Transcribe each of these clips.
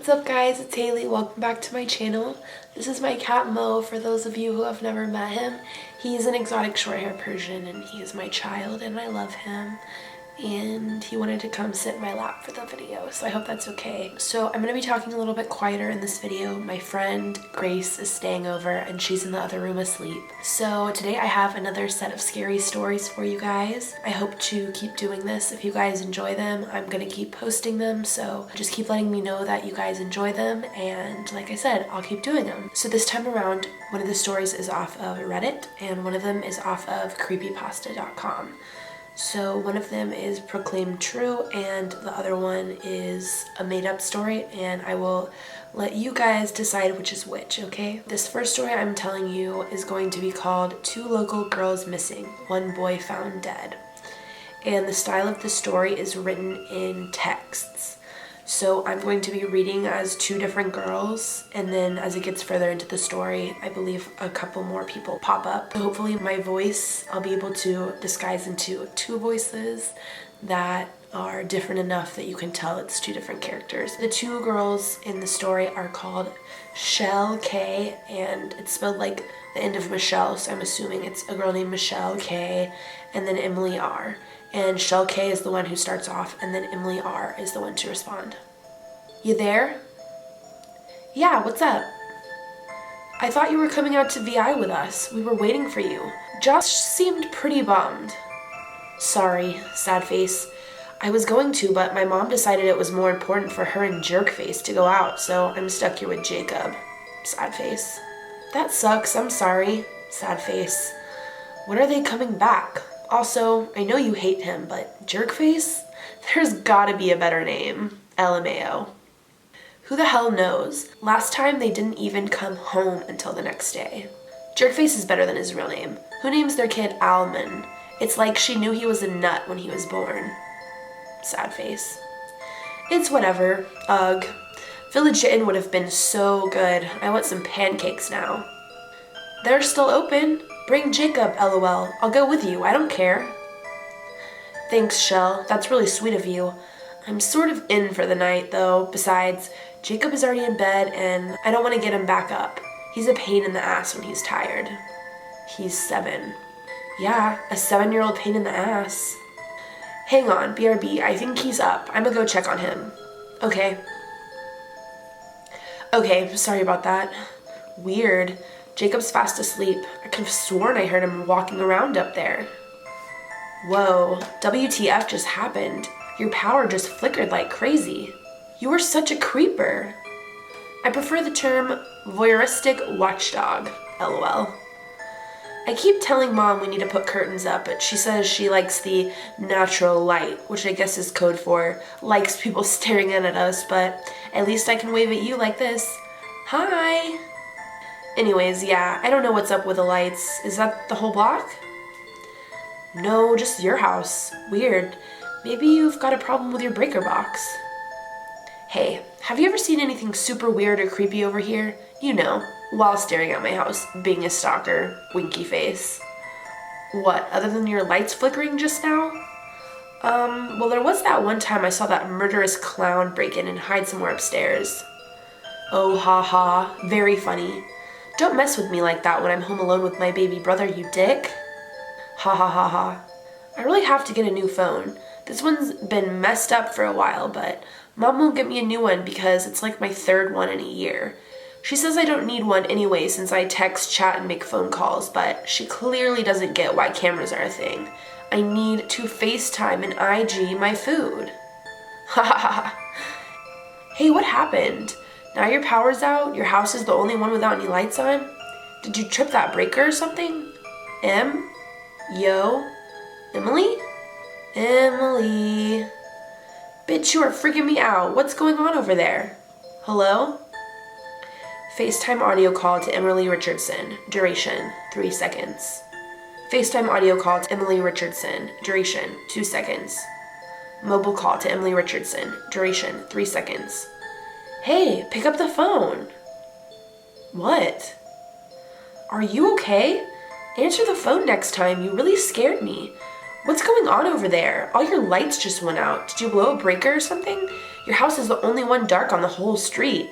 What's up guys, it's Haley. Welcome back to my channel. This is my cat Mo, for those of you who have never met him. He's an exotic short hair Persian and he is my child and I love him. And he wanted to come sit in my lap for the video, so I hope that's okay. So I'm going to be talking a little bit quieter in this video. My friend Grace is staying over and she's in the other room asleep. So today I have another set of scary stories for you guys. I hope to keep doing this. If you guys enjoy them, I'm going to keep posting them, so just keep letting me know that you guys enjoy them, and like I said, I'll keep doing them. So this time around, one of the stories is off of Reddit and one of them is off of creepypasta.com. So one of them is proclaimed true and the other one is a made-up story, and I will let you guys decide which is which, okay? This first story I'm telling you is going to be called Two Local Girls Missing, One Boy Found Dead. And the style of the story is written in texts. So I'm going to be reading as two different girls, and then as it gets further into the story, I believe a couple more people pop up. So hopefully my voice, I'll be able to disguise into two voices that are different enough that you can tell it's two different characters. The two girls in the story are called Shell K, and it's spelled like the end of Michelle, so I'm assuming it's a girl named Michelle K, and then Emily R. And Shell K is the one who starts off, and then Emily R is the one to respond. You there? Yeah, what's up? I thought you were coming out to VI with us. We were waiting for you. Josh seemed pretty bummed. Sorry, sad face. I was going to, but my mom decided it was more important for her and Jerkface to go out, so I'm stuck here with Jacob. Sad face. That sucks, I'm sorry. Sad face. When are they coming back? Also, I know you hate him, but Jerkface? There's gotta be a better name. LMAO. Who the hell knows? Last time they didn't even come home until the next day. Jerkface is better than his real name. Who names their kid Alman? It's like she knew he was a nut when he was born. Sad face. It's whatever. Ugh. Village Inn would have been so good. I want some pancakes now. They're still open. Bring Jacob, LOL. I'll go with you, I don't care. Thanks, Shell. That's really sweet of you. I'm sort of in for the night, though. Besides, Jacob is already in bed, and I don't want to get him back up. He's a pain in the ass when he's tired. He's 7. Yeah, a 7-year-old pain in the ass. Hang on, BRB, I think he's up. I'm gonna go check on him. Okay. Okay, sorry about that. Weird. Jacob's fast asleep. I could have sworn I heard him walking around up there. Whoa, WTF just happened? Your power just flickered like crazy. You were such a creeper. I prefer the term voyeuristic watchdog, LOL. I keep telling Mom we need to put curtains up, but she says she likes the natural light, which I guess is code for likes people staring in at us, but at least I can wave at you like this. Hi! Anyways, yeah, I don't know what's up with the lights. Is that the whole block? No, just your house. Weird. Maybe you've got a problem with your breaker box. Hey, have you ever seen anything super weird or creepy over here? You know, while staring at my house, being a stalker, winky face. What, other than your lights flickering just now? Well, there was that one time I saw that murderous clown break in and hide somewhere upstairs. Oh, ha ha, very funny. Don't mess with me like that when I'm home alone with my baby brother, you dick. Ha ha ha ha. I really have to get a new phone. This one's been messed up for a while, but Mom won't get me a new one because it's like my 3rd one in a year. She says I don't need one anyway since I text, chat, and make phone calls, but she clearly doesn't get why cameras are a thing. I need to FaceTime and IG my food. Ha ha ha. Hey, what happened? Now your power's out? Your house is the only one without any lights on? Did you trip that breaker or something? Em? Yo? Emily? Emily. Bitch, you are freaking me out. What's going on over there? Hello? FaceTime audio call to Emily Richardson. Duration, 3 seconds. FaceTime audio call to Emily Richardson. Duration, 2 seconds. Mobile call to Emily Richardson. Duration, 3 seconds. Hey, pick up the phone. What? Are you okay? Answer the phone next time. You really scared me. What's going on over there? All your lights just went out. Did you blow a breaker or something? Your house is the only one dark on the whole street.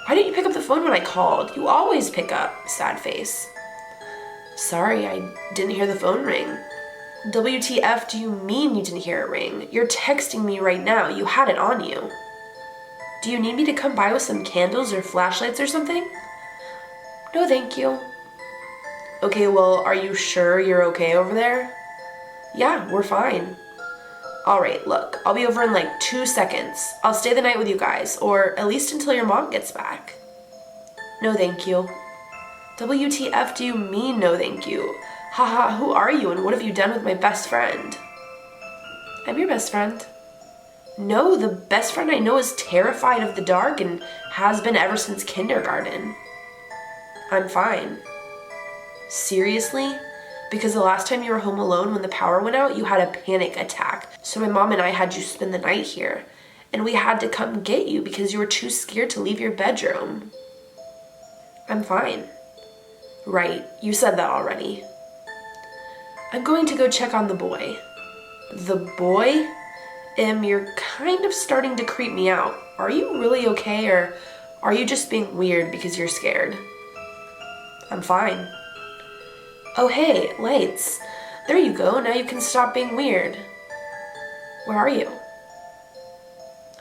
Why didn't you pick up the phone when I called? You always pick up, sad face. Sorry, I didn't hear the phone ring. WTF do you mean you didn't hear it ring? You're texting me right now. You had it on you. Do you need me to come by with some candles or flashlights or something? No, thank you. Okay, well, are you sure you're okay over there? Yeah, we're fine. All right, look, I'll be over in like 2 seconds. I'll stay the night with you guys, or at least until your mom gets back. No, thank you. WTF do you mean no thank you? Haha, who are you and what have you done with my best friend? I'm your best friend. No, the best friend I know is terrified of the dark and has been ever since kindergarten. I'm fine. Seriously? Because the last time you were home alone when the power went out, you had a panic attack. So my mom and I had you spend the night here. And we had to come get you because you were too scared to leave your bedroom. I'm fine. Right, you said that already. I'm going to go check on the boy. The boy? You're kind of starting to creep me out. Are you really okay, or are you just being weird because you're scared? I'm fine. Oh hey, lights. There you go, now you can stop being weird. Where are you?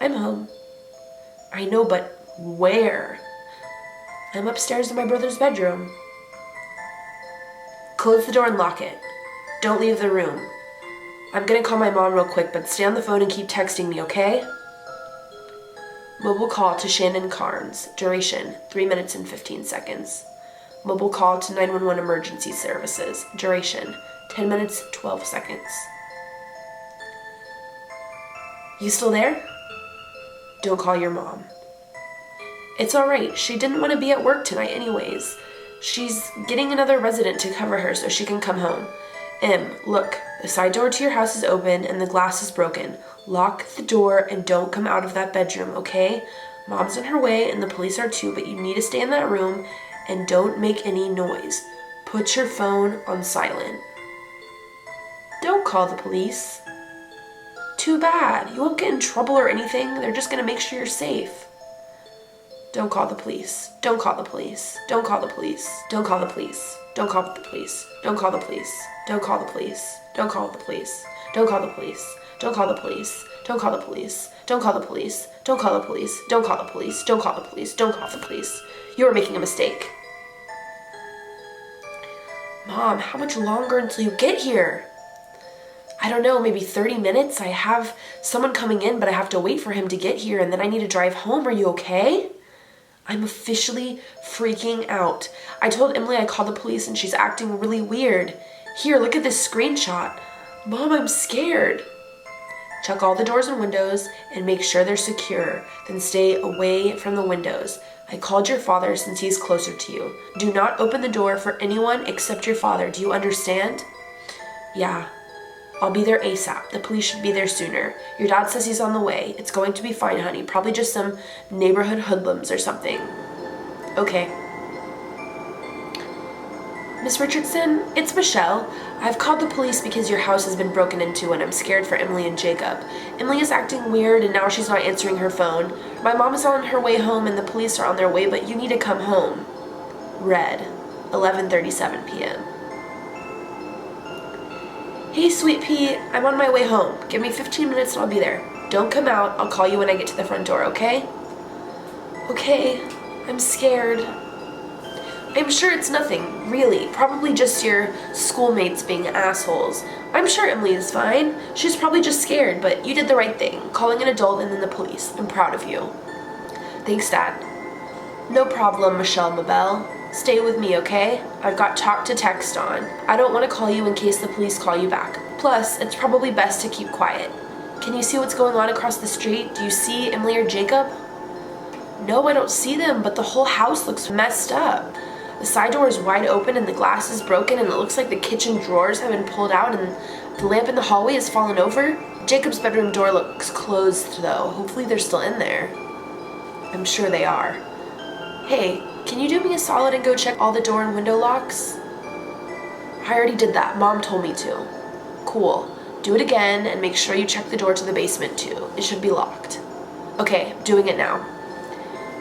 I'm home. I know, but where? I'm upstairs in my brother's bedroom. Close the door and lock it. Don't leave the room. I'm gonna call my mom real quick, but stay on the phone and keep texting me, okay? Mobile call to Shannon Carnes. Duration, 3 minutes and 15 seconds. Mobile call to 911 emergency services. Duration, 10 minutes, 12 seconds. You still there? Don't call your mom. It's alright, she didn't want to be at work tonight anyways. She's getting another resident to cover her so she can come home. Look, the side door to your house is open and the glass is broken. Lock the door and don't come out of that bedroom, okay? Mom's on her way and the police are too, but you need to stay in that room and don't make any noise. Put your phone on silent. Don't call the police. Too bad. You won't get in trouble or anything. They're just gonna make sure you're safe. Don't call the police. Don't call the police. Don't call the police. Don't call the police. Don't call the police. Don't call the police. Don't call the police. Don't call the police. Don't call the police. Don't call the police. Don't call the police. Don't call the police. Don't call the police. Don't call the police. Don't call the police. Don't call the police. You are making a mistake. Mom, how much longer until you get here? I don't know, maybe 30 minutes. I have someone coming in, but I have to wait for him to get here and then I need to drive home. Are you okay? I'm officially freaking out. I told Emily I called the police and she's acting really weird. Here, look at this screenshot. Mom, I'm scared. Check all the doors and windows and make sure they're secure. Then stay away from the windows. I called your father since he's closer to you. Do not open the door for anyone except your father. Do you understand? Yeah. I'll be there ASAP. The police should be there sooner. Your dad says he's on the way. It's going to be fine, honey. Probably just some neighborhood hoodlums or something. Okay. Miss Richardson, it's Michelle. I've called the police because your house has been broken into and I'm scared for Emily and Jacob. Emily is acting weird and now she's not answering her phone. My mom is on her way home and the police are on their way, but you need to come home. Red, 11:37 p.m. Hey, Sweet Pea, I'm on my way home. Give me 15 minutes and I'll be there. Don't come out. I'll call you when I get to the front door, okay? Okay, I'm scared. I'm sure it's nothing, really. Probably just your schoolmates being assholes. I'm sure Emily is fine. She's probably just scared, but you did the right thing, calling an adult and then the police. I'm proud of you. Thanks, Dad. No problem, Michelle Mabel. Stay with me, okay? I've got talk to text on. I don't want to call you in case the police call you back. Plus, it's probably best to keep quiet. Can you see what's going on across the street? Do you see Emily or Jacob? No, I don't see them, but the whole house looks messed up. The side door is wide open and the glass is broken and it looks like the kitchen drawers have been pulled out and the lamp in the hallway has fallen over. Jacob's bedroom door looks closed though. Hopefully they're still in there. I'm sure they are. Hey, can you do me a solid and go check all the door and window locks? I already did that. Mom told me to. Cool. Do it again and make sure you check the door to the basement too. It should be locked. Okay, doing it now.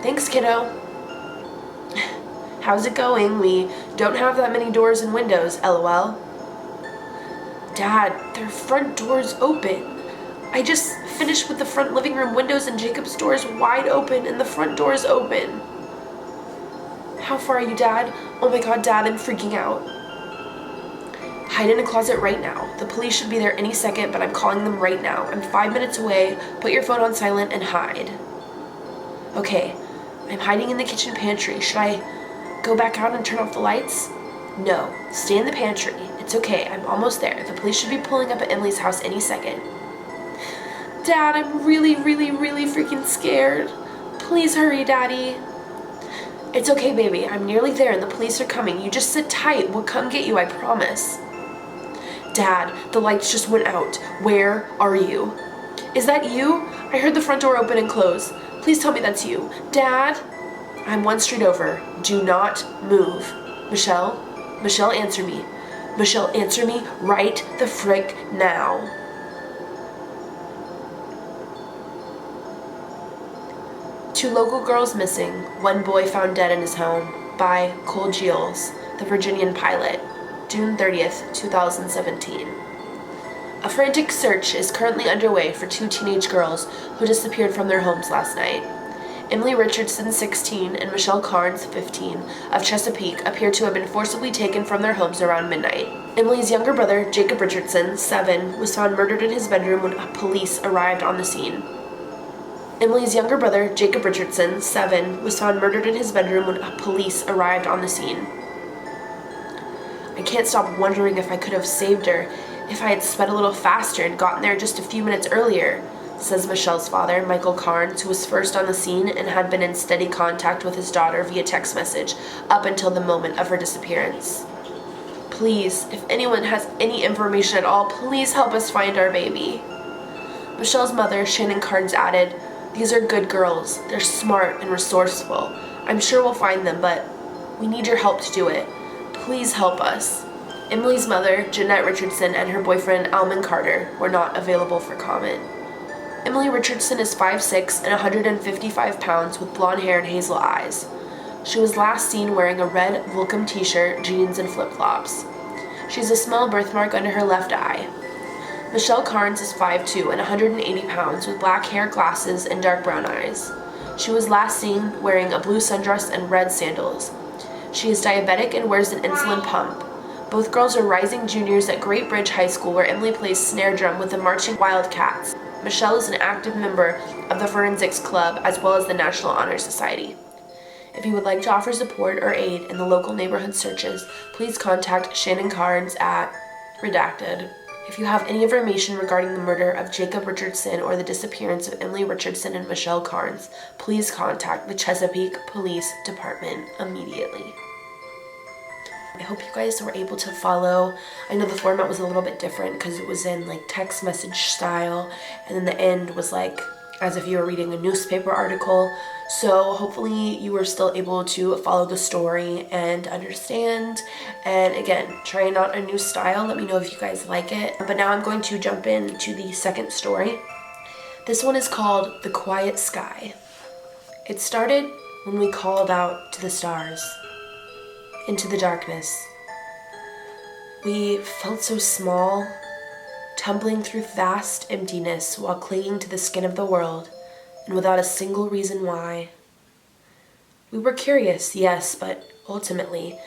Thanks, kiddo. How's it going? We don't have that many doors and windows, LOL. Dad, their front door's open. I just finished with the front living room windows and Jacob's door is wide open and the front door is open. How far are you, Dad? Oh my God, Dad, I'm freaking out. Hide in a closet right now. The police should be there any second, but I'm calling them right now. I'm 5 minutes away. Put your phone on silent and hide. Okay, I'm hiding in the kitchen pantry. Should I go back out and turn off the lights? No, stay in the pantry. It's okay, I'm almost there. The police should be pulling up at Emily's house any second. Dad, I'm really freaking scared. Please hurry, Daddy. It's okay, baby. I'm nearly there and the police are coming. You just sit tight. We'll come get you, I promise. Dad, the lights just went out. Where are you? Is that you? I heard the front door open and close. Please tell me that's you. Dad? I'm one street over. Do not move. Michelle? Michelle, answer me. Michelle, answer me right the frick now. Two local girls missing, one boy found dead in his home, by Cole Giles, the Virginian pilot, June 30th, 2017. A frantic search is currently underway for two teenage girls who disappeared from their homes last night. Emily Richardson, 16, and Michelle Carnes, 15, of Chesapeake appear to have been forcibly taken from their homes around midnight. Emily's younger brother, Jacob Richardson, 7, was found murdered in his bedroom when police arrived on the scene. Emily's younger brother, Jacob Richardson, 7, was found murdered in his bedroom when police arrived on the scene. I can't stop wondering if I could have saved her if I had sped a little faster and gotten there just a few minutes earlier, says Michelle's father, Michael Carnes, who was first on the scene and had been in steady contact with his daughter via text message up until the moment of her disappearance. Please, if anyone has any information at all, please help us find our baby. Michelle's mother, Shannon Carnes, added, "These are good girls. They're smart and resourceful. I'm sure we'll find them, but we need your help to do it. Please help us." Emily's mother, Jeanette Richardson, and her boyfriend, Alman Carter, were not available for comment. Emily Richardson is 5'6" and 155 pounds with blonde hair and hazel eyes. She was last seen wearing a red Volcom t-shirt, jeans, and flip-flops. She has a small birthmark under her left eye. Michelle Carnes is 5'2" and 180 pounds with black hair, glasses, and dark brown eyes. She was last seen wearing a blue sundress and red sandals. She is diabetic and wears an insulin pump. Both girls are rising juniors at Great Bridge High School, where Emily plays snare drum with the Marching Wildcats. Michelle is an active member of the Forensics Club as well as the National Honor Society. If you would like to offer support or aid in the local neighborhood searches, please contact Shannon Carnes at redacted. If you have any information regarding the murder of Jacob Richardson or the disappearance of Emily Richardson and Michelle Carnes, please contact the Chesapeake Police Department immediately. I hope you guys were able to follow. I know the format was a little bit different because it was in like text message style, and then the end was like as if you were reading a newspaper article. So hopefully you were still able to follow the story and understand. And again, trying out a new style. Let me know if you guys like it. But now I'm going to jump into the second story. This one is called The Quiet Sky. It started when we called out to the stars, into the darkness. We felt so small, tumbling through vast emptiness while clinging to the skin of the world, and without a single reason why. We were curious, yes, but ultimately,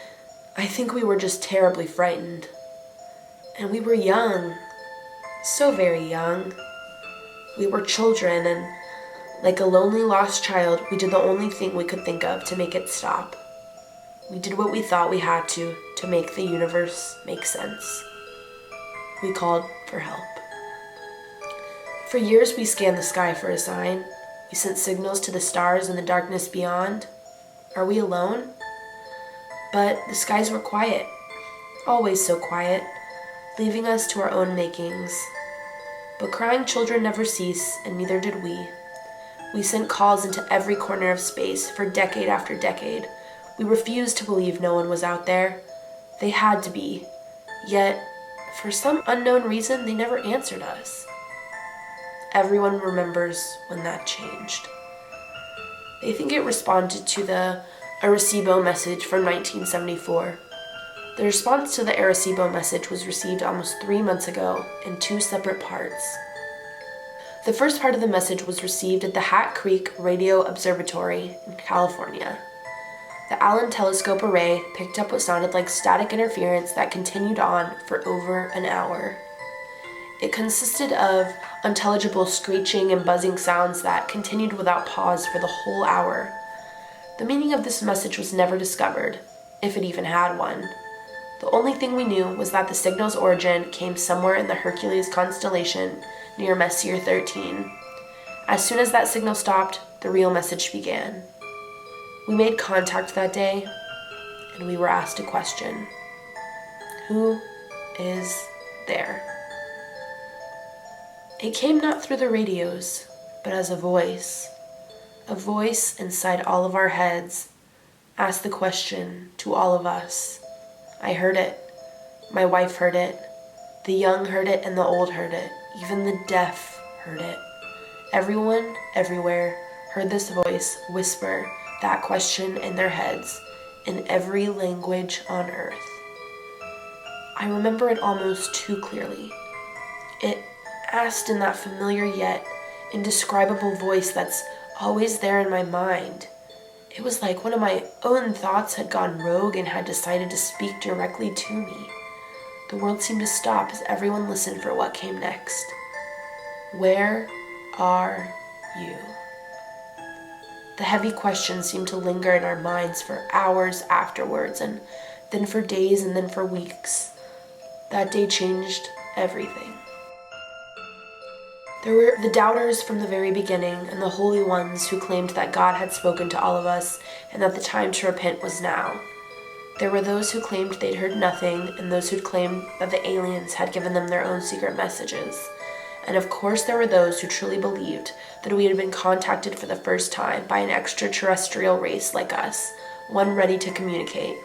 I think we were just terribly frightened. And we were young, so very young. We were children, and like a lonely lost child, we did the only thing we could think of to make it stop. We did what we thought we had to make the universe make sense. We called for help. For years we scanned the sky for a sign. We sent signals to the stars in the darkness beyond. Are we alone? But the skies were quiet, always so quiet, leaving us to our own makings. But crying children never cease, and neither did we. We sent calls into every corner of space for decade after decade. We refused to believe no one was out there. They had to be. Yet, For some unknown reason, they never answered us. Everyone remembers when that changed. They think it responded to the Arecibo message from 1974. The response to the Arecibo message was received almost 3 months ago in 2 separate parts. The first part of the message was received at the Hat Creek Radio Observatory in California. The Allen telescope array picked up what sounded like static interference that continued on for over an hour. It consisted of unintelligible screeching and buzzing sounds that continued without pause for the whole hour. The meaning of this message was never discovered, if it even had one. The only thing we knew was that the signal's origin came somewhere in the Hercules constellation near Messier 13. As soon as that signal stopped, the real message began. We made contact that day, and we were asked a question. Who is there? It came not through the radios, but as a voice inside all of our heads, asked the question to all of us. I heard it. My wife heard it. The young heard it and the old heard it. Even the deaf heard it. Everyone, everywhere, heard this voice whisper that question in their heads in every language on earth. I remember it almost too clearly. It asked in that familiar yet indescribable voice that's always there in my mind. It was like one of my own thoughts had gone rogue and had decided to speak directly to me. The world seemed to stop as everyone listened for what came next. Where are you? The heavy question seemed to linger in our minds for hours afterwards, and then for days, and then for weeks. That day changed everything. There were the doubters from the very beginning, and the holy ones who claimed that God had spoken to all of us, and that the time to repent was now. There were those who claimed they'd heard nothing, and those who claimed that the aliens had given them their own secret messages. And of course there were those who truly believed that we had been contacted for the first time by an extraterrestrial race like us, one ready to communicate,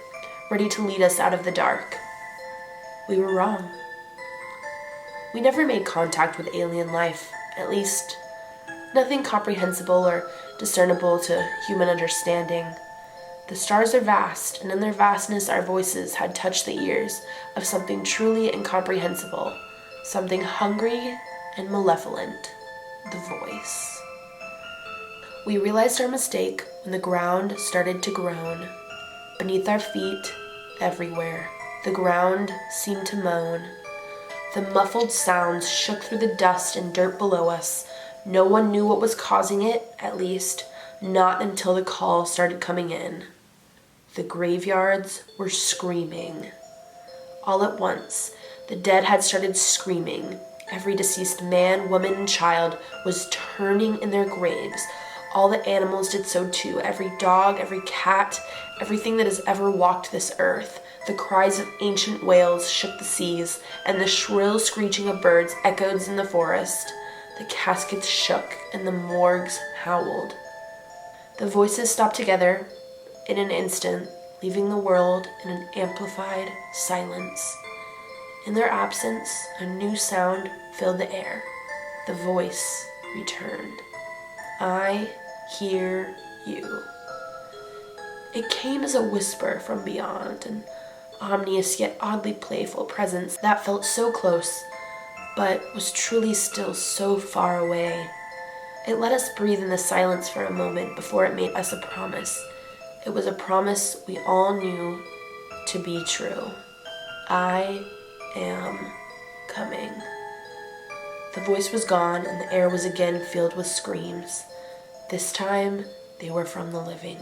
ready to lead us out of the dark. We were wrong. We never made contact with alien life, at least nothing comprehensible or discernible to human understanding. The stars are vast, and in their vastness our voices had touched the ears of something truly incomprehensible, something hungry and malevolent, the voice. We realized our mistake when the ground started to groan. Beneath our feet, everywhere, the ground seemed to moan. The muffled sounds shook through the dust and dirt below us. No one knew what was causing it, at least, not until the call started coming in. The graveyards were screaming. All at once, the dead had started screaming. Every deceased man, woman, and child was turning in their graves. All the animals did so too. Every dog, every cat, everything that has ever walked this earth. The cries of ancient whales shook the seas, and the shrill screeching of birds echoed in the forest. The caskets shook, and the morgues howled. The voices stopped together in an instant, leaving the world in an amplified silence. In their absence, a new sound filled the air. The voice returned. I hear you. It came as a whisper from beyond, an ominous yet oddly playful presence that felt so close, but was truly still so far away. It let us breathe in the silence for a moment before it made us a promise. It was a promise we all knew to be true. I am coming. The voice was gone, and the air was again filled with screams. This time, they were from the living.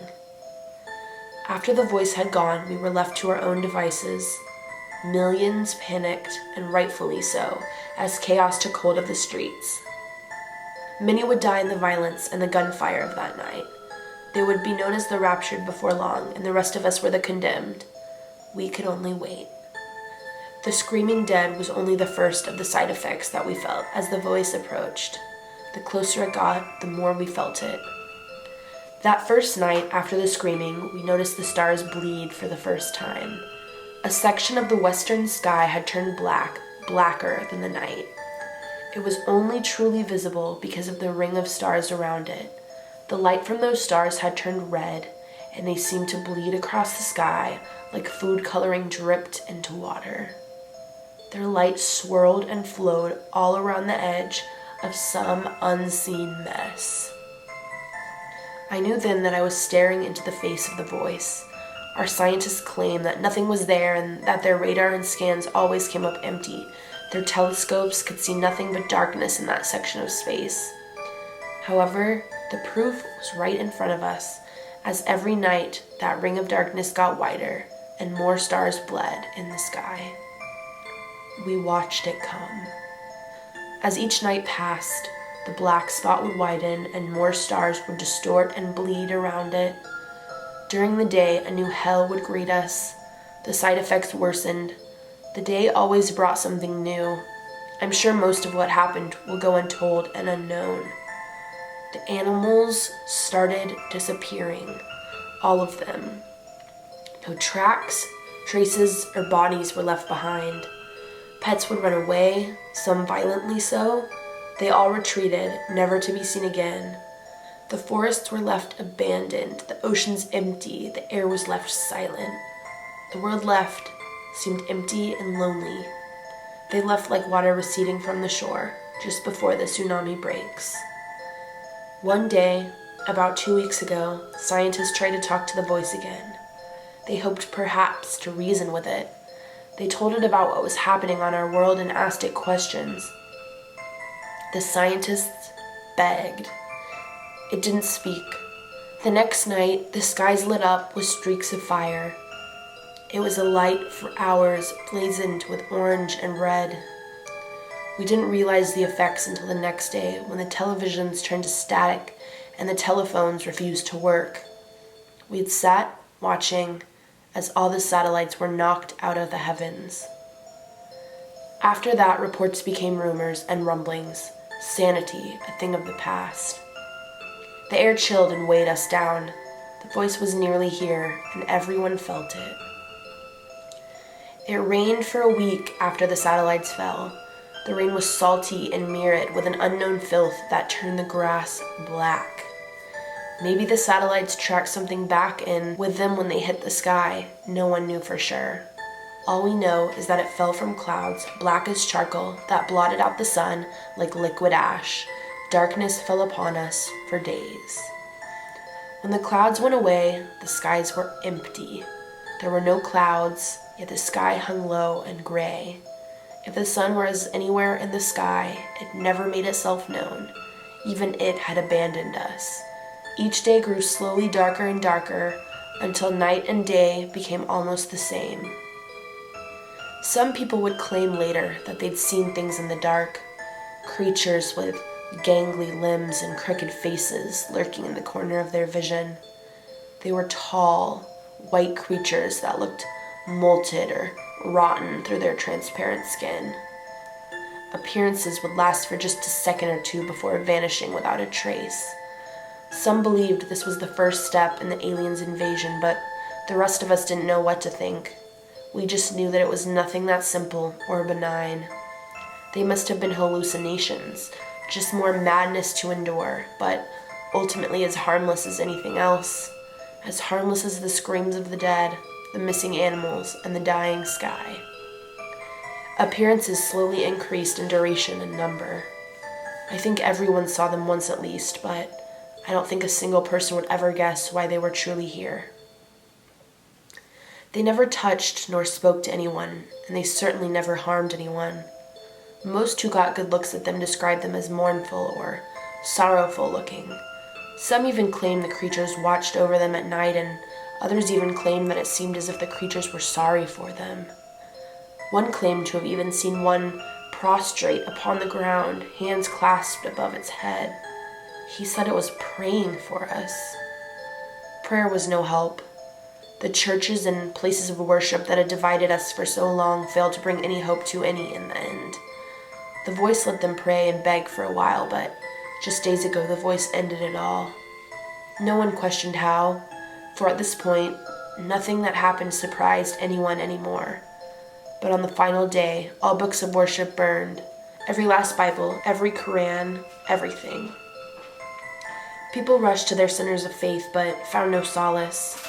After the voice had gone, we were left to our own devices. Millions panicked, and rightfully so, as chaos took hold of the streets. Many would die in the violence and the gunfire of that night. They would be known as the raptured before long, and the rest of us were the condemned. We could only wait. The screaming dead was only the first of the side effects that we felt as the voice approached. The closer it got, the more we felt it. That first night after the screaming, we noticed the stars bleed for the first time. A section of the western sky had turned black, blacker than the night. It was only truly visible because of the ring of stars around it. The light from those stars had turned red, and they seemed to bleed across the sky like food coloring dripped into water. Their light swirled and flowed all around the edge of some unseen mess. I knew then that I was staring into the face of the voice. Our scientists claimed that nothing was there and that their radar and scans always came up empty. Their telescopes could see nothing but darkness in that section of space. However, the proof was right in front of us, as every night that ring of darkness got wider and more stars bled in the sky. We watched it come. As each night passed, the black spot would widen and more stars would distort and bleed around it. During the day, a new hell would greet us. The side effects worsened. The day always brought something new. I'm sure most of what happened will go untold and unknown. The animals started disappearing, all of them. No tracks, traces, or bodies were left behind. Pets would run away, some violently so. They all retreated, never to be seen again. The forests were left abandoned, the oceans empty, the air was left silent. The world left seemed empty and lonely. They left like water receding from the shore, just before the tsunami breaks. One day, about 2 weeks ago, scientists tried to talk to the voice again. They hoped perhaps to reason with it. They told it about what was happening on our world and asked it questions. The scientists begged. It didn't speak. The next night, the skies lit up with streaks of fire. It was a light for hours, blazoned with orange and red. We didn't realize the effects until the next day, when the televisions turned to static and the telephones refused to work. We had sat watching as all the satellites were knocked out of the heavens. After that, reports became rumors and rumblings, sanity a thing of the past. The air chilled and weighed us down. The voice was nearly here, and everyone felt it. It rained for a week after the satellites fell. The rain was salty and mirrored with an unknown filth that turned the grass black. Maybe the satellites tracked something back in with them when they hit the sky. No one knew for sure. All we know is that it fell from clouds, black as charcoal, that blotted out the sun like liquid ash. Darkness fell upon us for days. When the clouds went away, the skies were empty. There were no clouds, yet the sky hung low and gray. If the sun was anywhere in the sky, it never made itself known. Even it had abandoned us. Each day grew slowly darker and darker until night and day became almost the same. Some people would claim later that they'd seen things in the dark, creatures with gangly limbs and crooked faces lurking in the corner of their vision. They were tall, white creatures that looked molted or rotten through their transparent skin. Appearances would last for just a second or two before vanishing without a trace. Some believed this was the first step in the aliens' invasion, but the rest of us didn't know what to think. We just knew that it was nothing that simple or benign. They must have been hallucinations, just more madness to endure, but ultimately as harmless as anything else, as harmless as the screams of the dead, the missing animals, and the dying sky. Appearances slowly increased in duration and number. I think everyone saw them once at least, but I don't think a single person would ever guess why they were truly here. They never touched nor spoke to anyone, and they certainly never harmed anyone. Most who got good looks at them described them as mournful or sorrowful looking. Some even claimed the creatures watched over them at night, and others even claimed that it seemed as if the creatures were sorry for them. One claimed to have even seen one prostrate upon the ground, hands clasped above its head. He said it was praying for us. Prayer was no help. The churches and places of worship that had divided us for so long failed to bring any hope to any in the end. The voice let them pray and beg for a while, but just days ago the voice ended it all. No one questioned how, for at this point, nothing that happened surprised anyone anymore. But on the final day, all books of worship burned. Every last Bible, every Quran, everything. People rushed to their centers of faith, but found no solace.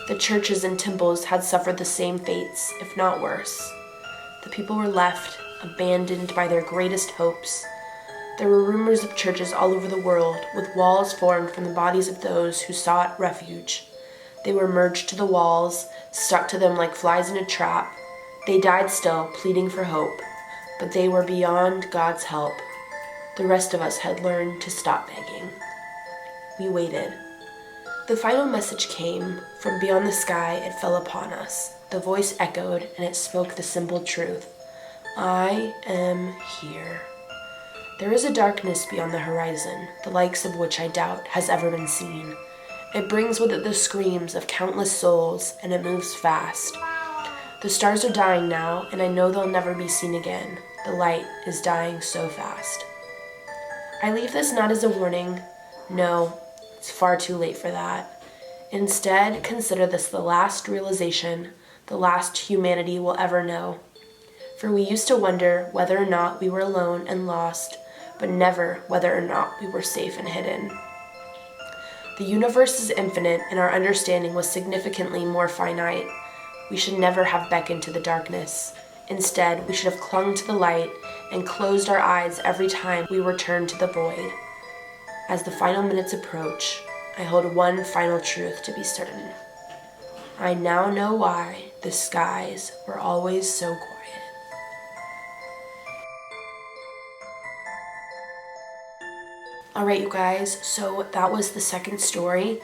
The churches and temples had suffered the same fates, if not worse. The people were left, abandoned by their greatest hopes. There were rumors of churches all over the world, with walls formed from the bodies of those who sought refuge. They were merged to the walls, stuck to them like flies in a trap. They died still, pleading for hope, but they were beyond God's help. The rest of us had learned to stop begging. We waited. The final message came. From beyond the sky, it fell upon us. The voice echoed, and it spoke the simple truth. I am here. There is a darkness beyond the horizon, the likes of which I doubt has ever been seen. It brings with it the screams of countless souls, and it moves fast. The stars are dying now, and I know they'll never be seen again. The light is dying so fast. I leave this not as a warning. No, it's far too late for that. Instead, consider this the last realization, the last humanity will ever know. For we used to wonder whether or not we were alone and lost, but never whether or not we were safe and hidden. The universe is infinite, and our understanding was significantly more finite. We should never have beckoned to the darkness. Instead, we should have clung to the light and closed our eyes every time we returned to the void. As the final minutes approach, I hold one final truth to be certain. I now know why the skies were always so quiet. Alright, you guys, so that was the second story.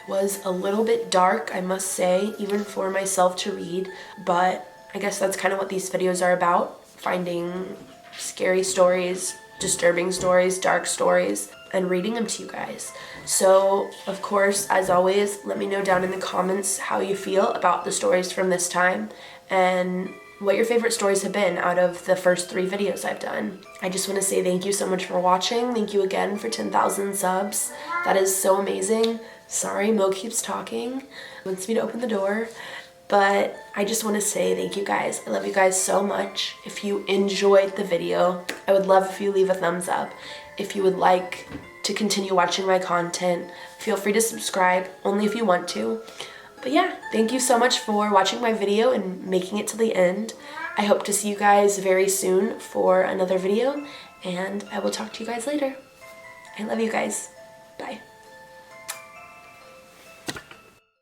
It was a little bit dark, I must say, even for myself to read, but I guess that's kind of what these videos are about, finding scary stories, disturbing stories, dark stories, and reading them to you guys. So, of course, as always, let me know down in the comments how you feel about the stories from this time, and what your favorite stories have been out of the first 3 videos I've done. I just want to say thank you so much for watching. Thank you again for 10,000 subs. That is so amazing. Sorry, Mo keeps talking. He wants me to open the door. But I just want to say thank you guys. I love you guys so much. If you enjoyed the video, I would love if you leave a thumbs up. If you would like to continue watching my content, feel free to subscribe, only if you want to. But yeah, thank you so much for watching my video and making it to the end. I hope to see you guys very soon for another video, and I will talk to you guys later. I love you guys. Bye.